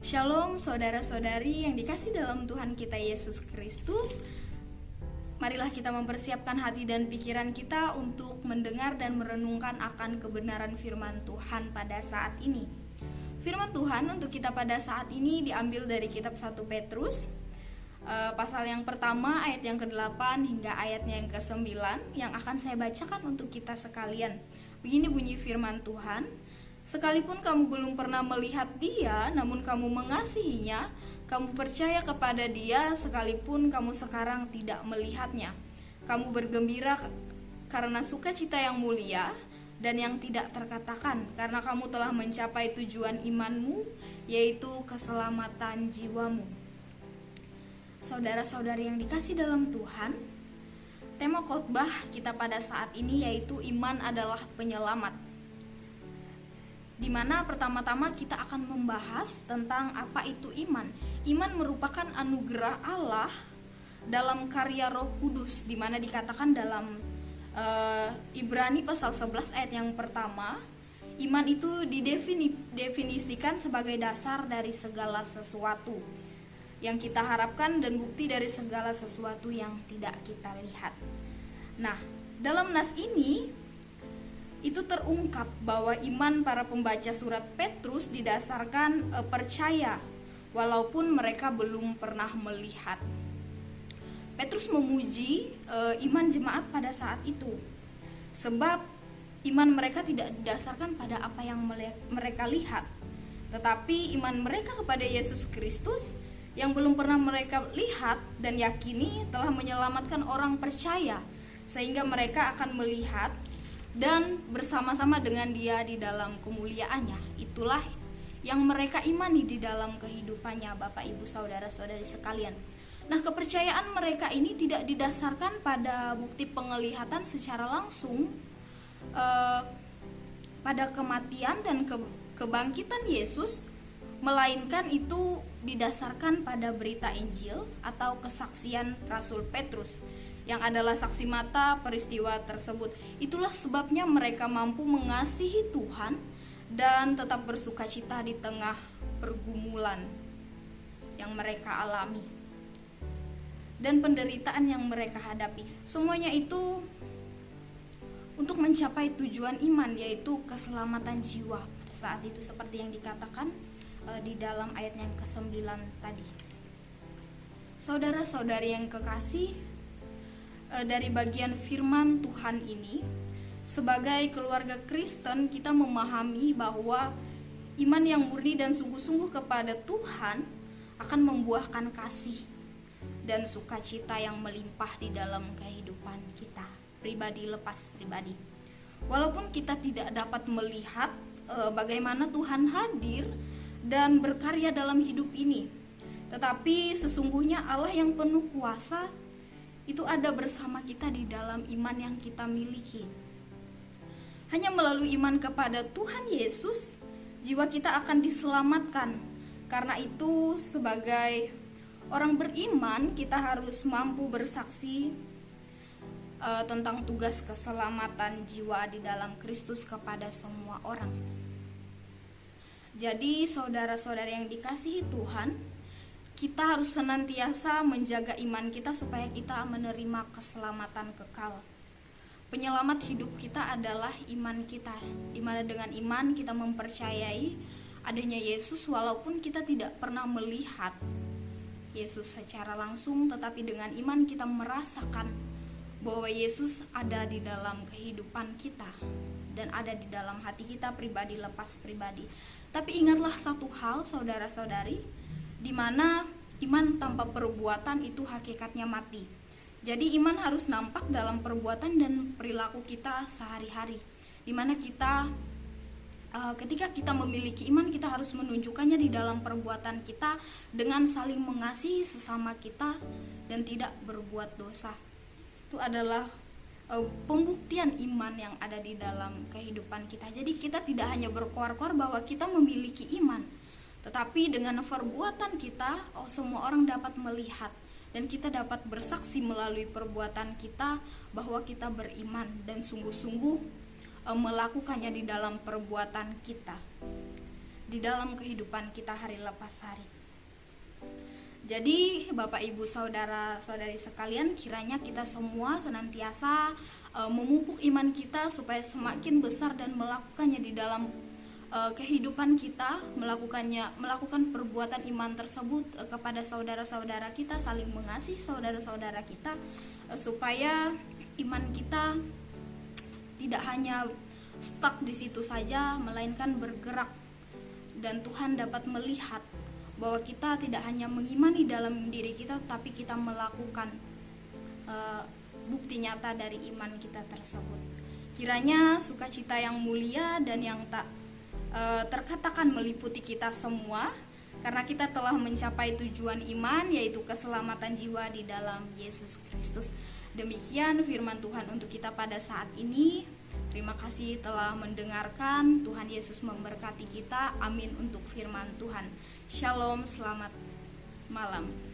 Shalom saudara-saudari yang dikasih dalam Tuhan kita Yesus Kristus. Marilah kita mempersiapkan hati dan pikiran kita untuk mendengar dan merenungkan akan kebenaran firman Tuhan pada saat ini. Firman Tuhan untuk kita pada saat ini diambil dari kitab 1 Petrus pasal yang pertama ayat yang ke-8 hingga ayatnya yang ke-9 yang akan saya bacakan untuk kita sekalian. Begini bunyi firman Tuhan: "Sekalipun kamu belum pernah melihat Dia, namun kamu mengasihinya, kamu percaya kepada Dia sekalipun kamu sekarang tidak melihatnya. Kamu bergembira karena sukacita yang mulia dan yang tidak terkatakan, karena kamu telah mencapai tujuan imanmu, yaitu keselamatan jiwamu." Saudara-saudari yang dikasih dalam Tuhan, tema khotbah kita pada saat ini yaitu iman adalah penyelamat, di mana pertama-tama kita akan membahas tentang apa itu iman. Iman merupakan anugerah Allah dalam karya Roh Kudus, di mana dikatakan dalam Ibrani pasal 11 ayat yang pertama, iman itu didefinisikan sebagai dasar dari segala sesuatu yang kita harapkan dan bukti dari segala sesuatu yang tidak kita lihat. Nah, dalam nas ini itu terungkap bahwa iman para pembaca surat Petrus didasarkan percaya walaupun mereka belum pernah melihat. Petrus memuji iman jemaat pada saat itu, sebab iman mereka tidak didasarkan pada apa yang mereka lihat, tetapi iman mereka kepada Yesus Kristus yang belum pernah mereka lihat dan yakini telah menyelamatkan orang percaya, sehingga mereka akan melihat dan bersama-sama dengan Dia di dalam kemuliaannya. Itulah yang mereka imani di dalam kehidupannya, Bapak Ibu saudara-saudari sekalian. Nah, kepercayaan mereka ini tidak didasarkan pada bukti penglihatan secara langsung pada kematian dan kebangkitan Yesus, melainkan itu didasarkan pada berita Injil atau kesaksian Rasul Petrus yang adalah saksi mata peristiwa tersebut. Itulah sebabnya mereka mampu mengasihi Tuhan dan tetap bersukacita di tengah pergumulan yang mereka alami dan penderitaan yang mereka hadapi. Semuanya itu untuk mencapai tujuan iman, yaitu keselamatan jiwa. Saat itu seperti yang dikatakan di dalam ayat yang ke-9 tadi. Saudara-saudari yang kekasih, dari bagian firman Tuhan ini, sebagai keluarga Kristen kita memahami bahwa iman yang murni dan sungguh-sungguh kepada Tuhan akan membuahkan kasih dan sukacita yang melimpah di dalam kehidupan kita pribadi lepas pribadi. Walaupun kita tidak dapat melihat bagaimana Tuhan hadir dan berkarya dalam hidup ini, tetapi sesungguhnya Allah yang penuh kuasa itu ada bersama kita di dalam iman yang kita miliki. Hanya melalui iman kepada Tuhan Yesus, jiwa kita akan diselamatkan. Karena itu, sebagai orang beriman, kita harus mampu bersaksi tentang tugas keselamatan jiwa di dalam Kristus kepada semua orang. Jadi saudara-saudara yang dikasihi Tuhan, kita harus senantiasa menjaga iman kita supaya kita menerima keselamatan kekal. Penyelamat hidup kita adalah iman kita, di mana dengan iman kita mempercayai adanya Yesus walaupun kita tidak pernah melihat Yesus secara langsung, tetapi dengan iman kita merasakan bahwa Yesus ada di dalam kehidupan kita dan ada di dalam hati kita pribadi lepas pribadi. Tapi ingatlah satu hal saudara-saudari, di mana iman tanpa perbuatan itu hakikatnya mati. Jadi iman harus nampak dalam perbuatan dan perilaku kita sehari-hari, di mana kita ketika kita memiliki iman, kita harus menunjukkannya di dalam perbuatan kita dengan saling mengasihi sesama kita dan tidak berbuat dosa. Itu adalah pembuktian iman yang ada di dalam kehidupan kita. Jadi kita tidak hanya berkoar-koar bahwa kita memiliki iman, tetapi dengan perbuatan kita, semua orang dapat melihat dan kita dapat bersaksi melalui perbuatan kita bahwa kita beriman dan sungguh-sungguh melakukannya di dalam perbuatan kita. di dalam kehidupan kita hari lepas hari. Jadi Bapak Ibu saudara-saudari sekalian, kiranya kita semua senantiasa memupuk iman kita supaya semakin besar dan melakukannya di dalam kehidupan kita, melakukan perbuatan iman tersebut kepada saudara-saudara kita, saling mengasihi saudara-saudara kita, supaya iman kita tidak hanya stuck di situ saja, melainkan bergerak, dan Tuhan dapat melihat bahwa kita tidak hanya mengimani dalam diri kita, tapi kita melakukan bukti nyata dari iman kita tersebut. Kiranya sukacita yang mulia dan yang tak terkatakan meliputi kita semua, karena kita telah mencapai tujuan iman, yaitu keselamatan jiwa di dalam Yesus Kristus. Demikian firman Tuhan untuk kita pada saat ini. Terima kasih telah mendengarkan. Tuhan Yesus memberkati kita. Amin untuk firman Tuhan. Shalom, selamat malam.